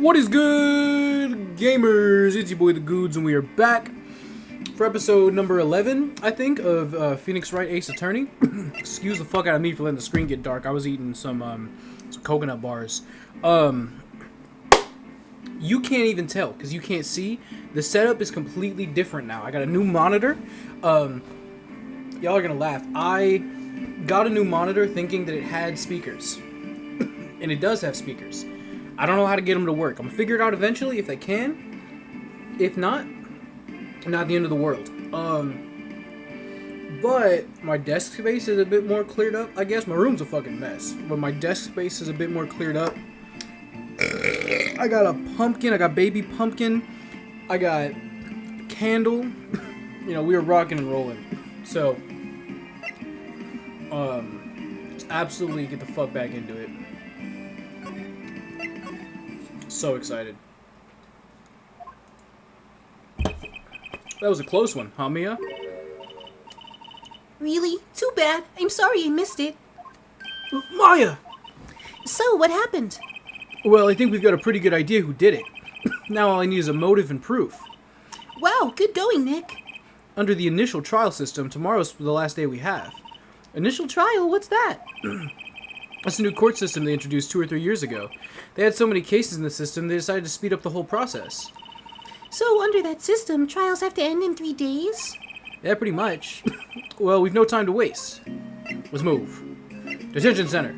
What is good, gamers? It's your boy The Goods, and we are back for episode number 11, I think, of Phoenix Wright Ace Attorney. Excuse the fuck out of me for letting the screen get dark. I was eating some coconut bars. You can't even tell, because you can't see. The setup is completely different now. I got a new monitor. Y'all are gonna laugh. I got a new monitor thinking that it had speakers. And it does have speakers. I don't know how to get them to work. I'm gonna figure it out eventually if I can. If not the end of the world. But my desk space is a bit more cleared up. I guess my room's a fucking mess, but my desk space is a bit more cleared up. I got a pumpkin. I got baby pumpkin. I got a candle. You know, we were rocking and rolling. So, let's absolutely get the fuck back into it. So excited. That was a close one, huh, Mia? Really? Too bad. I'm sorry I missed it. Maya! So, what happened? Well, I think we've got a pretty good idea who did it. Now all I need is a motive and proof. Wow, good going, Nick. Under the initial trial system, tomorrow's the last day we have. Initial trial? What's that? That's a new court system they introduced 2 or 3 years ago. They had so many cases in the system, they decided to speed up the whole process. So, under that system, trials have to end in 3 days? Yeah, pretty much. Well, we've no time to waste. Let's move. Detention Center.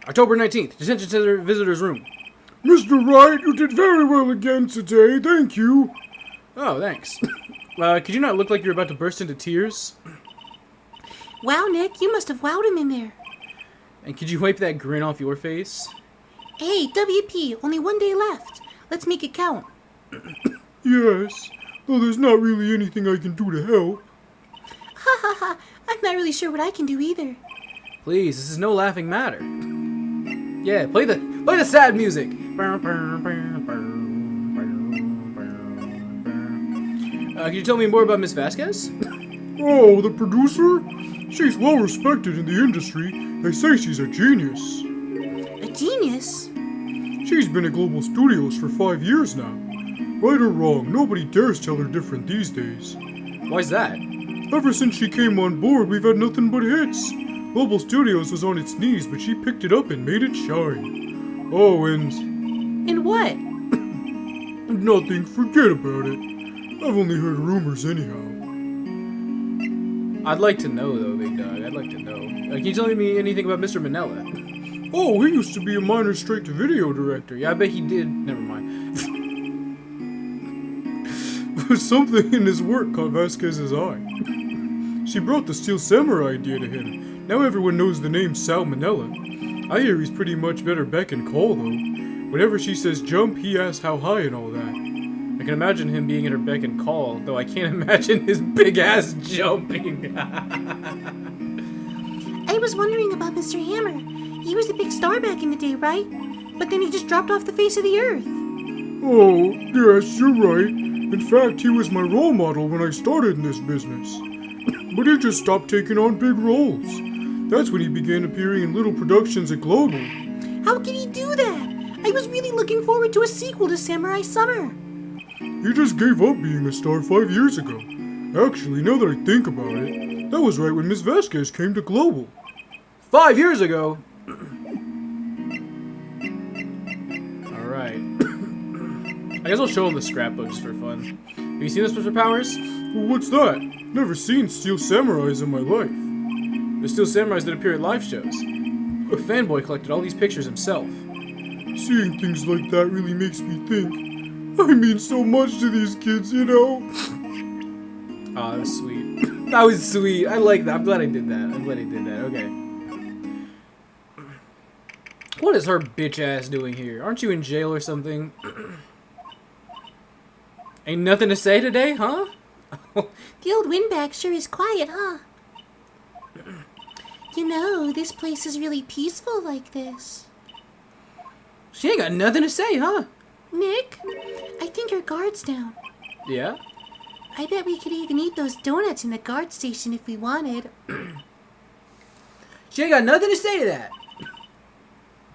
October 19th, Detention Center Visitor's Room. Mr. Wright, you did very well again today, thank you. Oh, thanks. Could you not look like you're about to burst into tears? Wow, Nick, you must have wowed him in there. And could you wipe that grin off your face? Hey, WP, only 1 day left. Let's make it count. Yes, though there's not really anything I can do to help. Ha ha ha, I'm not really sure what I can do either. Please, this is no laughing matter. Yeah, play the sad music. Can you tell me more about Miss Vasquez? Oh, the producer? She's well respected in the industry. They say she's a genius. A genius? She's been at Global Studios for 5 years now. Right or wrong, nobody dares tell her different these days. Why's that? Ever since she came on board, we've had nothing but hits. Global Studios was on its knees, but she picked it up and made it shine. Oh, and... And what? Nothing, forget about it. I've only heard rumors anyhow. I'd like to know, though, Big Dog. I'd like to know. Can you tell me anything about Mr. Manella? Oh, he used to be a minor straight-to-video director. Yeah, I bet he did. Never mind. But something in his work caught Vasquez's eye. She brought the Steel Samurai idea to him. Now everyone knows the name Sal Manella. I hear he's pretty much better beck and call, though. Whenever she says jump, he asks how high and all that. I can imagine him being at her beck and call, though I can't imagine his big ass jumping. I was wondering about Mr. Hammer. He was the big star back in the day, right? But then he just dropped off the face of the earth. Oh, yes, you're right. In fact, he was my role model when I started in this business. But he just stopped taking on big roles. That's when he began appearing in little productions at Global. How could he do that? I was really looking forward to a sequel to Samurai Summer. He just gave up being a star 5 years ago. Actually, now that I think about it, that was right when Miss Vasquez came to Global. 5 years ago? Alright. I guess I'll show him the scrapbook just for fun. Have you seen this, Mr. Powers? Well, what's that? Never seen Steel Samurais in my life. The Steel Samurais that appear at live shows. A fanboy collected all these pictures himself. Seeing things like that really makes me think. I mean so much to these kids, you know? Oh, that was sweet. That was sweet. I like that. I'm glad I did that. Okay. What is her bitch ass doing here? Aren't you in jail or something? Ain't nothing to say today, huh? The old windbag sure is quiet, huh? You know, this place is really peaceful like this. She ain't got nothing to say, huh? Nick, I think her guard's down. Yeah? I bet we could even eat those donuts in the guard station if we wanted. She ain't got nothing to say to that.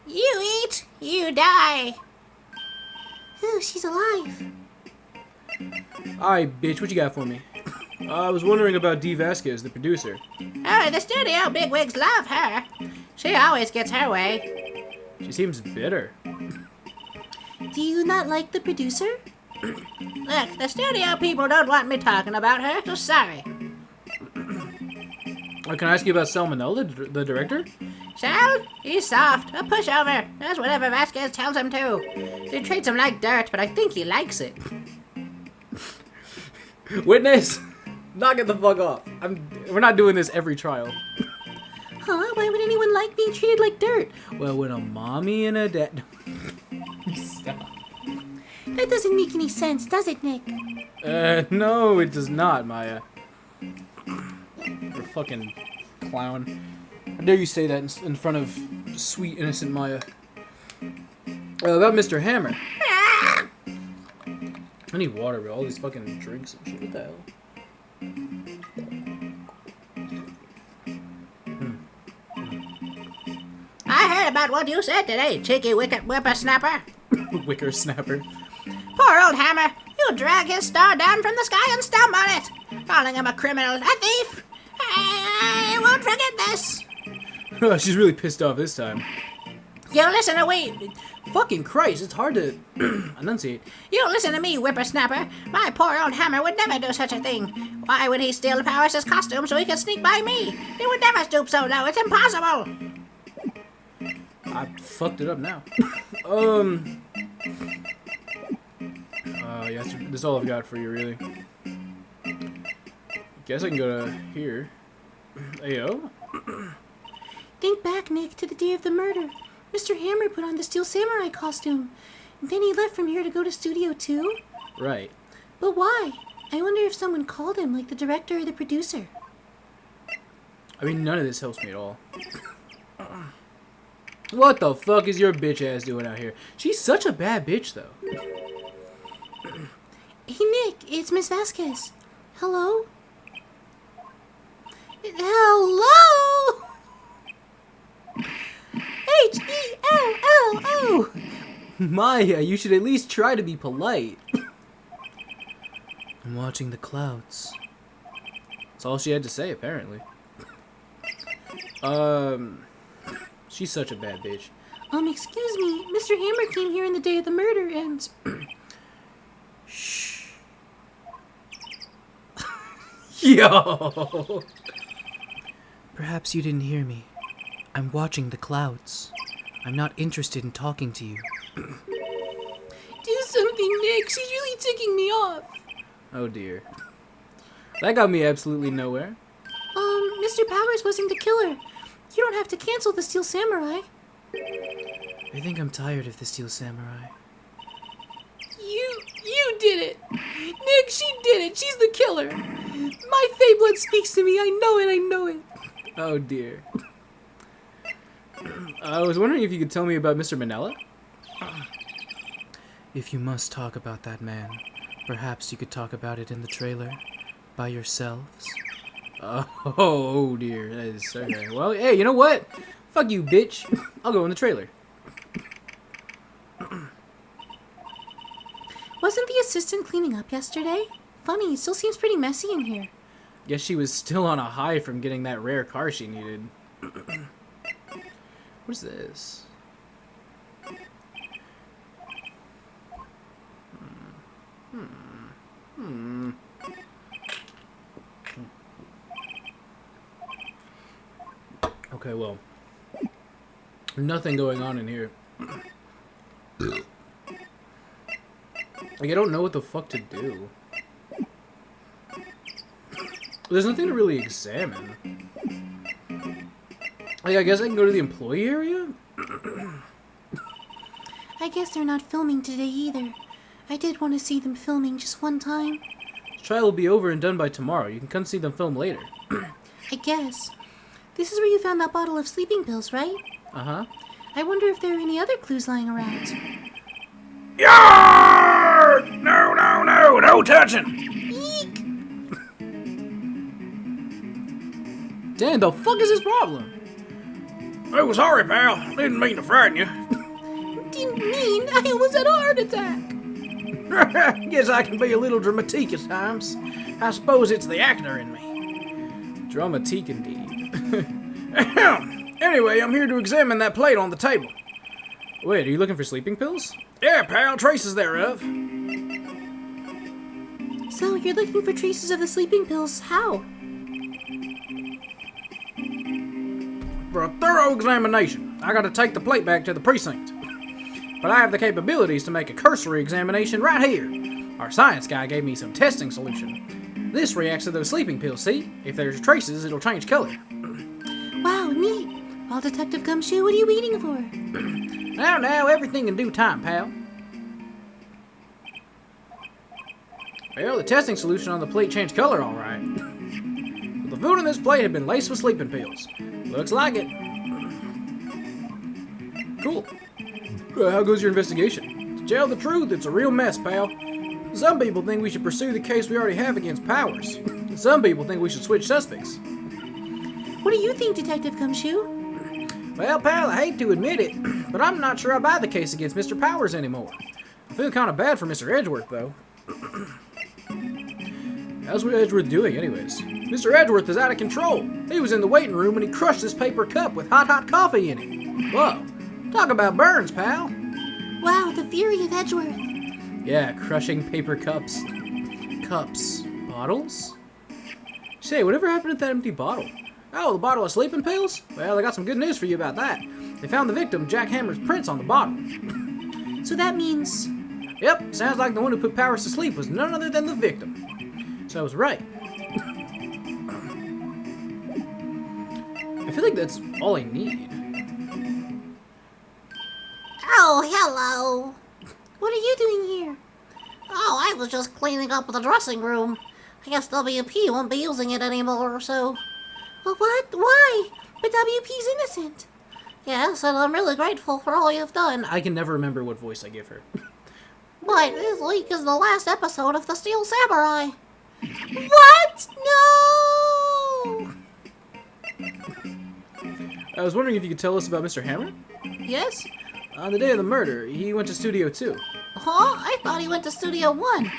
You eat, You die. Ooh, she's alive. Alright, bitch, what you got for me? I was wondering about Dee Vasquez, the producer. Oh, the studio bigwigs love her. She always gets her way. She seems bitter. Do you not like the producer? Look, the studio people don't want me talking about her, so sorry. Can I ask you about Salmonella, the director? Sal? He's soft, a pushover. Does whatever Vasquez tells him to. He treats him like dirt, but I think he likes it. Witness! Knock it the fuck off. We're not doing this every trial. Huh? Why would anyone like being treated like dirt? Well, when a mommy and a dad... Stop. That doesn't make any sense, does it, Nick? No, it does not, Maya. You're a fucking clown. How dare you say that in front of sweet, innocent Maya? About Mr. Hammer. I need water, bro. All these fucking drinks and shit. What the hell? I heard about what you said today, cheeky wicked whippersnapper. Wicker snapper. Poor old Hammer. You drag his star down from the sky and stomp on it. Calling him a criminal, a thief. I won't forget this. She's really pissed off this time. You listen to me. Fucking Christ, it's hard to enunciate. You listen to me, whippersnapper. My poor old Hammer would never do such a thing. Why would he steal Powers' costume so he could sneak by me? He would never stoop so low. It's impossible. I fucked it up now. Yeah, that's all I've got for you, really. Guess I can go to here. Ayo. Think back, Nick, to the day of the murder. Mr. Hammer put on the Steel Samurai costume. Then he left from here to go to Studio 2. Right. But why? I wonder if someone called him, like the director or the producer. I mean, none of this helps me at all. What the fuck is your bitch ass doing out here? She's such a bad bitch, though. Hey, Nick, it's Miss Vasquez. Hello? Hello? H-E-L-L-O. Maya, you should at least try to be polite. I'm watching the clouds. That's all she had to say, apparently. She's such a bad bitch. Excuse me. Mr. Hammer came here on the day of the murder and... Shh. Yo! Perhaps you didn't hear me. I'm watching the clouds. I'm not interested in talking to you. Do something, Nick. She's really ticking me off. Oh dear. That got me absolutely nowhere. Mr. Powers wasn't the killer. You don't have to cancel the Steel Samurai. I think I'm tired of the Steel Samurai. You did it. Nick, she did it. She's the killer. My Fey blood speaks to me. I know it. Oh dear. I was wondering if you could tell me about Mr. Manella? If you must talk about that man, perhaps you could talk about it in the trailer by yourselves. Oh dear, that is okay. Well, hey, you know what? Fuck you, bitch. I'll go in the trailer. Wasn't the assistant cleaning up yesterday? Funny, it still seems pretty messy in here. Guess she was still on a high from getting that rare car she needed. What's this? Okay, well, nothing going on in here. Like, I don't know what the fuck to do. There's nothing to really examine. Like, I guess I can go to the employee area? I guess they're not filming today either. I did want to see them filming just one time. The trial will be over and done by tomorrow. You can come see them film later. I guess. This is where you found that bottle of sleeping pills, right? Uh-huh. I wonder if there are any other clues lying around. Yarr! No touching! Eek! Dan, the fuck is his problem? Oh, sorry, pal. Didn't mean to frighten you. mean? I almost had a heart attack. Guess I can be a little dramatique at times. I suppose it's the actor in me. Dramatique indeed. Anyway, I'm here to examine that plate on the table. Wait, are you looking for sleeping pills? Yeah, pal, traces thereof. So, you're looking for traces of the sleeping pills. How? For a thorough examination, I gotta take the plate back to the precinct. But I have the capabilities to make a cursory examination right here. Our science guy gave me some testing solution. This reacts to those sleeping pills, see? If there's traces, it'll change color. Wow, neat. Well, Detective Gumshoe, what are you waiting for? Now, everything in due time, pal. Well, the testing solution on the plate changed color, all right. But the food on this plate had been laced with sleeping pills. Looks like it. Cool. Well, how goes your investigation? To tell the truth, it's a real mess, pal. Some people think we should pursue the case we already have against Powers. Some people think we should switch suspects. What do you think, Detective Gumshoe? Well, pal, I hate to admit it, but I'm not sure I buy the case against Mr. Powers anymore. I feel kind of bad for Mr. Edgeworth, though. How's Edgeworth doing, anyways? Mr. Edgeworth is out of control. He was in the waiting room when he crushed this paper cup with hot coffee in it. Whoa. Talk about burns, pal. Wow, the fury of Edgeworth. Yeah, crushing paper cups. Bottles? Say, whatever happened to that empty bottle? Oh, the bottle of sleeping pills? Well, I got some good news for you about that. They found the victim, Jack Hammer's prints on the bottle. So that means... Yep, sounds like the one who put Powers to sleep was none other than the victim. So I was right. I feel like that's all I need. Oh, hello. What are you doing here? Oh, I was just cleaning up the dressing room. I guess WP won't be using it anymore, so... Well, what? Why? But WP's innocent. Yes, and I'm really grateful for all you've done. I can never remember what voice I give her. But this week is the last episode of The Steel Samurai. What? No! I was wondering if you could tell us about Mr. Hammer? Yes? On the day of the murder, he went to Studio 2. Huh? I thought he went to Studio 1.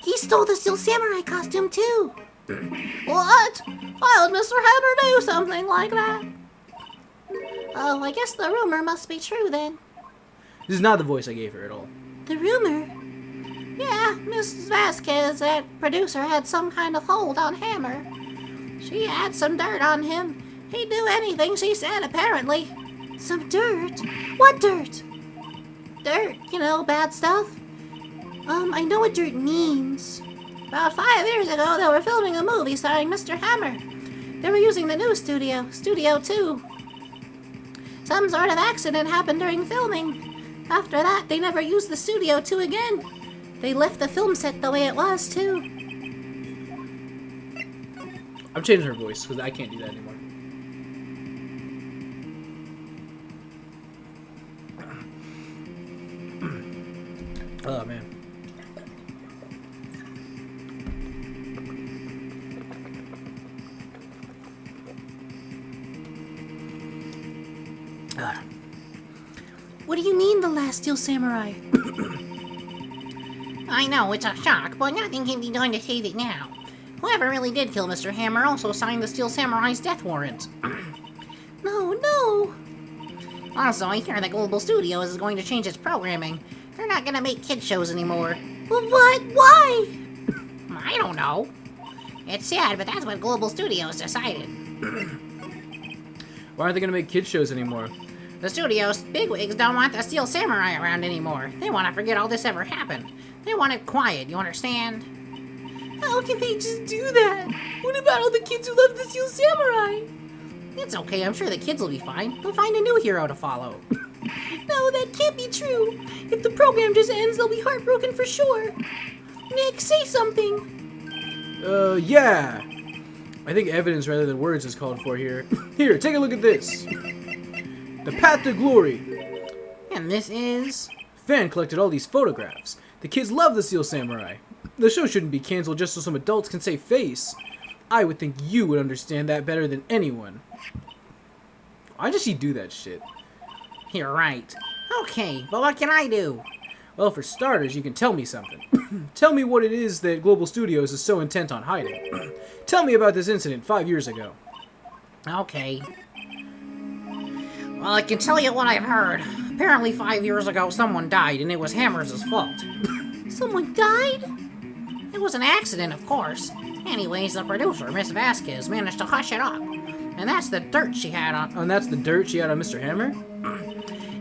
He stole the Steel Samurai costume, too. What? Why would Mr. Hammer do something like that? Oh, I guess the rumor must be true then. This is not the voice I gave her at all. The rumor? Yeah, Mrs. Vasquez, that producer, had some kind of hold on Hammer. She had some dirt on him. He'd do anything she said, apparently. Some dirt? What dirt? Dirt, you know, bad stuff. I know what dirt means. About 5 years ago, they were filming a movie starring Mr. Hammer. They were using the new studio, Studio 2. Some sort of accident happened during filming. After that, they never used the Studio 2 again. They left the film set the way it was, too. I'm changing her voice, because I can't do that anymore. Oh, man. What do you mean, the last Steel Samurai? I know, it's a shock, but nothing can be done to save it now. Whoever really did kill Mr. Hammer also signed the Steel Samurai's death warrant. No. Also, I hear that Global Studios is going to change its programming. They're not going to make kid shows anymore. Well, what? Why? I don't know. It's sad, but that's what Global Studios decided. Why aren't they going to make kids shows anymore? The studio's bigwigs don't want the Steel Samurai around anymore. They want to forget all this ever happened. They want it quiet, you understand? How can they just do that? What about all the kids who love the Steel Samurai? It's okay, I'm sure the kids will be fine. They'll find a new hero to follow. No, that can't be true. If the program just ends, they'll be heartbroken for sure. Nick, say something. Yeah. I think evidence rather than words is called for here. Here, take a look at this. The Path to Glory. And this is... Fan collected all these photographs. The kids love the Steel Samurai. The show shouldn't be canceled just so some adults can save face. I would think you would understand that better than anyone. Why does she do that shit? You're right. Okay, but what can I do? Well, for starters, you can tell me something. Tell me what it is that Global Studios is so intent on hiding. Tell me about this incident 5 years ago. Okay. Well, I can tell you what I've heard. Apparently 5 years ago, someone died, and it was Hammers' fault. Someone died? It was an accident, of course. Anyways, the producer, Miss Vasquez, managed to hush it up. And that's the dirt she had on... And that's the dirt she had on Mr. Hammer?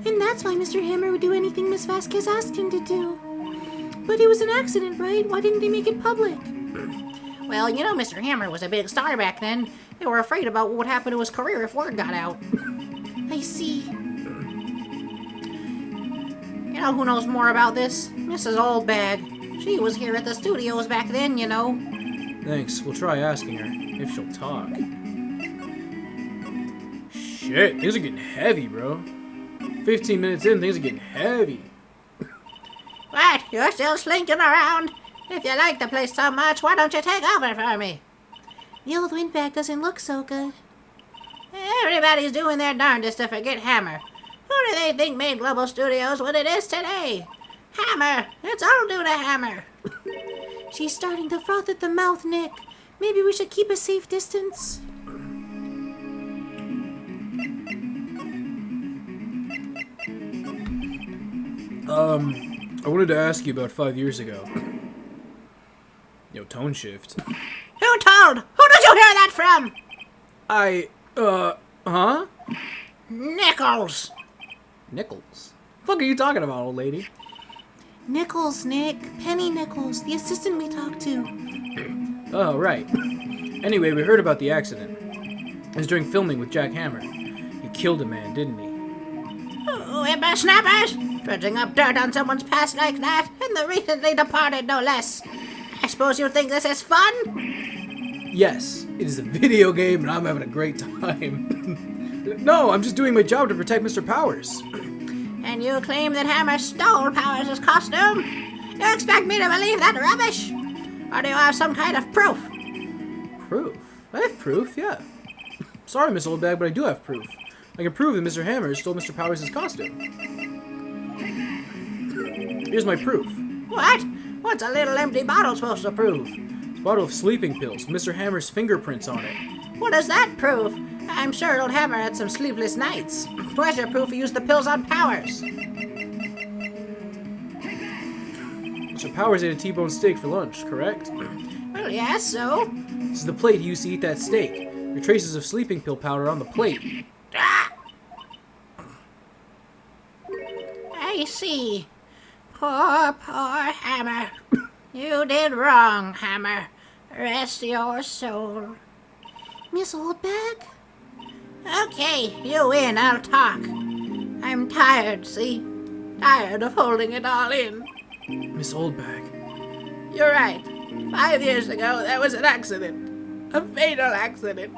And that's why Mr. Hammer would do anything Miss Vasquez asked him to do. But it was an accident, right? Why didn't he make it public? Well, you know Mr. Hammer was a big star back then. They were afraid about what would happen to his career if word got out. I see. You know who knows more about this? Mrs. Oldbag. She was here at the studios back then, you know. Thanks. We'll try asking her, if she'll talk. Shit, things are getting heavy, bro. 15 minutes in, things are getting heavy. What? You're still slinking around? If you like the place so much, why don't you take over for me? The old windbag doesn't look so good. Everybody's doing their darndest to forget Hammer. Who do they think made Global Studios what it is today? Hammer! It's all due to Hammer. She's starting to froth at the mouth, Nick. Maybe we should keep a safe distance. I wanted to ask you about 5 years ago. Yo, tone shift. Who told? Who did you hear that from? Huh? Nichols. Nichols? Fuck are you talking about, old lady? Nichols, Nick. Penny Nichols, the assistant we talked to. Oh, right. Anyway, we heard about the accident. It was during filming with Jack Hammer. He killed a man, didn't he? Whippersnappers! Dredging up dirt on someone's past like that, and the recently departed no less. I suppose you think this is fun? Yes, it is a video game and I'm having a great time. No, I'm just doing my job to protect Mr. Powers. And you claim that Hammer stole Powers' costume? You expect me to believe that rubbish? Or do you have some kind of proof? Proof? I have proof, yeah. Sorry, Miss Oldbag, but I do have proof. I can prove that Mr. Hammer stole Mr. Powers' costume. Here's my proof. What? What's a little empty bottle supposed to prove? It's a bottle of sleeping pills, Mr. Hammer's fingerprints on it. What does that prove? I'm sure old Hammer had some sleepless nights. Pleasure proof he used the pills on Powers. Mr. Powers ate a T-bone steak for lunch, correct? Well, yes, so? This is the plate he used to eat that steak. There are traces of sleeping pill powder on the plate. Ah! I see. Poor Hammer. You did wrong, Hammer. Rest your soul. Miss Oldbag? Okay, you win, I'll talk. I'm tired, see? Tired of holding it all in. Miss Oldbag. You're right. 5 years ago, there was an accident. A fatal accident.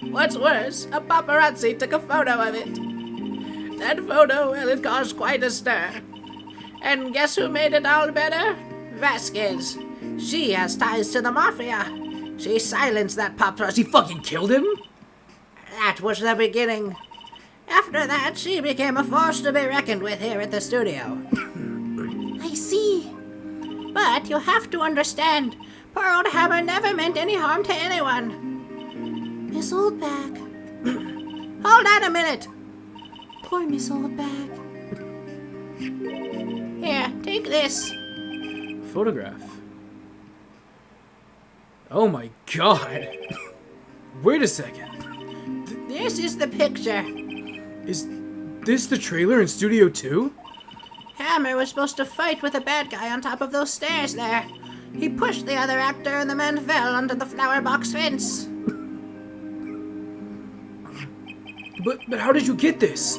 What's worse, a paparazzi took a photo of it. That photo, well, it caused quite a stir. And guess who made it all better? Vasquez. She has ties to the Mafia. She silenced that paparazzi. She fucking killed him? That was the beginning. After that, she became a force to be reckoned with here at the studio. I see. But you have to understand, poor old Hammer never meant any harm to anyone. Miss Oldbag. Hold on a minute. Poor Miss Oldbag. Here, take this. Photograph. Oh my god. Wait a second. This is the picture. Is this the trailer in Studio 2? Hammer was supposed to fight with a bad guy on top of those stairs there. He pushed the other actor and the man fell under the flower box fence. But how did you get this?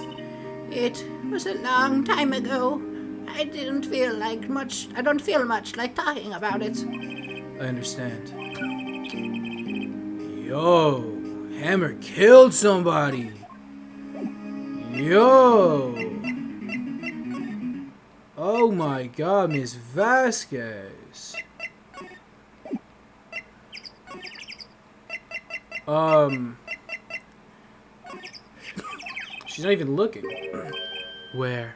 It was a long time ago. I don't feel much like talking about it. I understand. Yo, Hammer killed somebody. Yo. Oh my god, Miss Vasquez. She's not even looking. Where?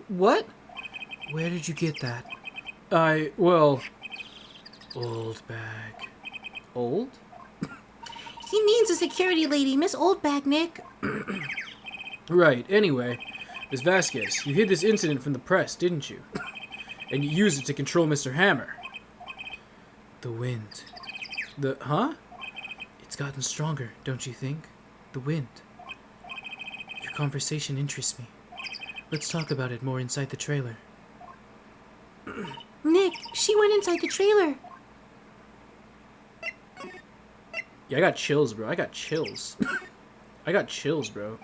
What? Where did you get that? Old bag. Old? He means a security lady, Miss Oldbag, Nick. Right, anyway. Miss Vasquez, you hid this incident from the press, didn't you? And you used it to control Mr. Hammer. The wind. Huh? It's gotten stronger, don't you think? The wind. Your conversation interests me. Let's talk about it more inside the trailer. Nick, she went inside the trailer. Yeah, I got chills, bro. I got chills. I got chills, bro.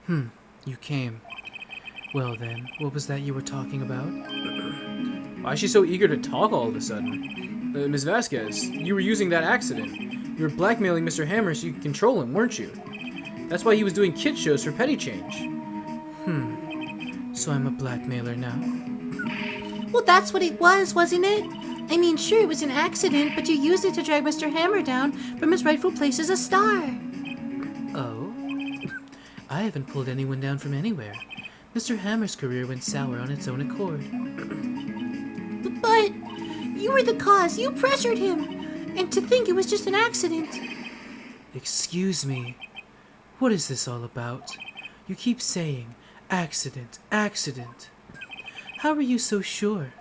You came. Well then, what was that you were talking about? Why is she so eager to talk all of a sudden? Ms. Vasquez, you were using that accident. You were blackmailing Mr. Hammer so you could control him, weren't you? That's why he was doing kid shows for petty change. So I'm a blackmailer now? Well, that's what it was, wasn't it? I mean, sure, it was an accident, but you used it to drag Mr. Hammer down from his rightful place as a star. Oh? I haven't pulled anyone down from anywhere. Mr. Hammer's career went sour on its own accord. But you were the cause. You pressured him. And to think it was just an accident. Excuse me. What is this all about? You keep saying, accident, accident. How are you so sure?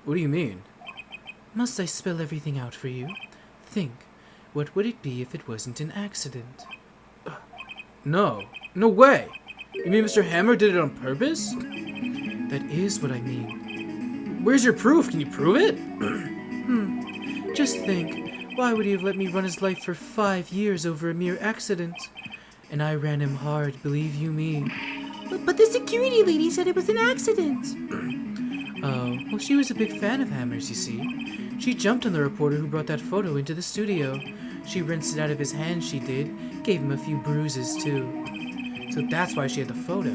What do you mean? Must I spell everything out for you? Think, what would it be if it wasn't an accident? No. No way! You mean Mr. Hammer did it on purpose? That is what I mean. Where's your proof? Can you prove it? Just think, why would he have let me run his life for 5 years over a mere accident? And I ran him hard, believe you me. But the security lady said it was an accident. Oh, well, she was a big fan of Hammer's, you see. She jumped on the reporter who brought that photo into the studio. She rinsed it out of his hands, she did. Gave him a few bruises, too. So that's why she had the photo.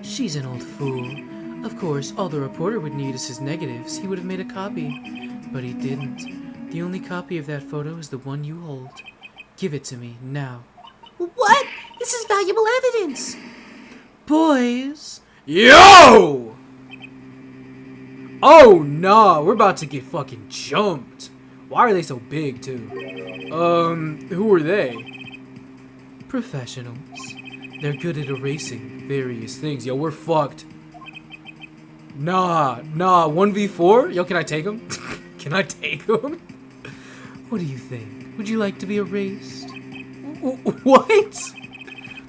She's an old fool. Of course, all the reporter would need is his negatives. He would have made a copy. But he didn't. The only copy of that photo is the one you hold. Give it to me, now. What? This is valuable evidence. Boys! Yo! Oh, no, we're about to get fucking jumped. Why are they so big, too? Who are they? Professionals. They're good at erasing various things. Yo, we're fucked. Nah, 1v4? Yo, can I take him? Can I take him? What do you think? Would you like to be erased? What?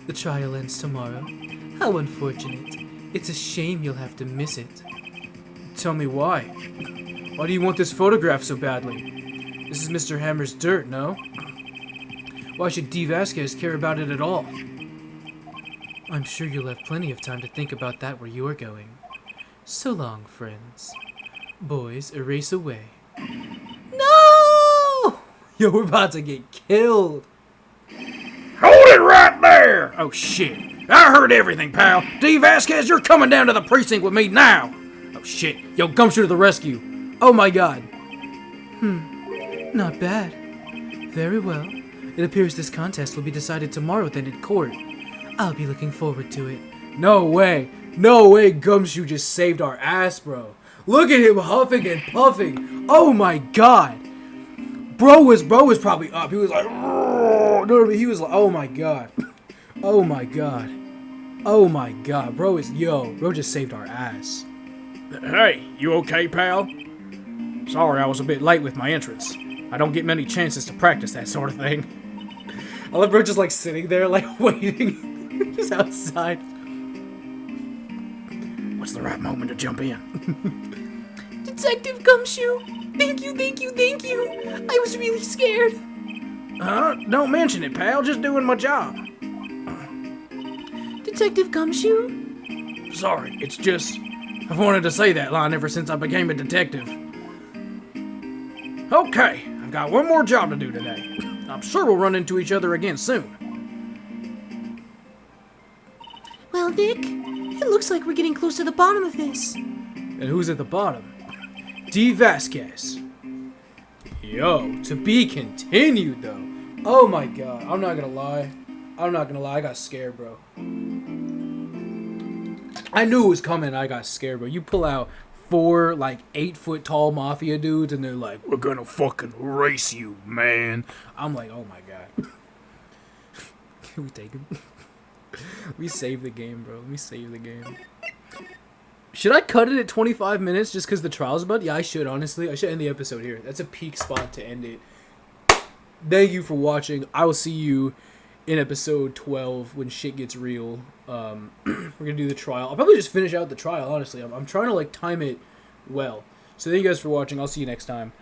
The trial ends tomorrow. How unfortunate. It's a shame you'll have to miss it. Tell me why. Why do you want this photograph so badly? This is Mr. Hammer's dirt, no? Why should D. Vasquez care about it at all? I'm sure you'll have plenty of time to think about that where you're going. So long, friends. Boys, erase away. No! Yo, we're about to get killed. Hold it right there! Oh, shit. I heard everything, pal. D. Vasquez, you're coming down to the precinct with me now. Oh, shit. Yo, Gumshoe to the rescue. Oh, my God. Not bad. Very well. It appears this contest will be decided tomorrow then in court. I'll be looking forward to it. No way. No way Gumshoe just saved our ass, bro. Look at him huffing and puffing. Oh, my God. Bro was probably up. He was like, no, he was like, oh, my God. Oh, my God. Oh, my God. Bro just saved our ass. Hey, you okay, pal? Sorry, I was a bit late with my entrance. I don't get many chances to practice that sort of thing. I love bro just like sitting there, like waiting, just outside. What's the right moment to jump in? Detective Gumshoe, thank you. I was really scared. Don't mention it, pal. Just doing my job. Detective Gumshoe? Sorry, it's just I've wanted to say that line ever since I became a detective. Okay, I've got one more job to do today. I'm sure we'll run into each other again soon. Well, Nick, it looks like we're getting close to the bottom of this. And who's at the bottom? D. Vasquez. Yo, to be continued though. Oh my God, I'm not gonna lie. I'm not gonna lie, I got scared, bro. I knew it was coming. I got scared, bro. You pull out 4 like 8-foot tall mafia dudes, and they're like, "We're gonna fucking race you, man." I'm like, "Oh my god." Can we take him? We save the game, bro. Let me save the game. Should I cut it at 25 minutes just because the trial's about? Yeah, I should, honestly. I should end the episode here. That's a peak spot to end it. Thank you for watching. I will see you in episode 12 when shit gets real. We're gonna do the trial. I'll probably just finish out the trial, honestly. I'm trying to like time it well. So thank you guys for watching. I'll see you next time.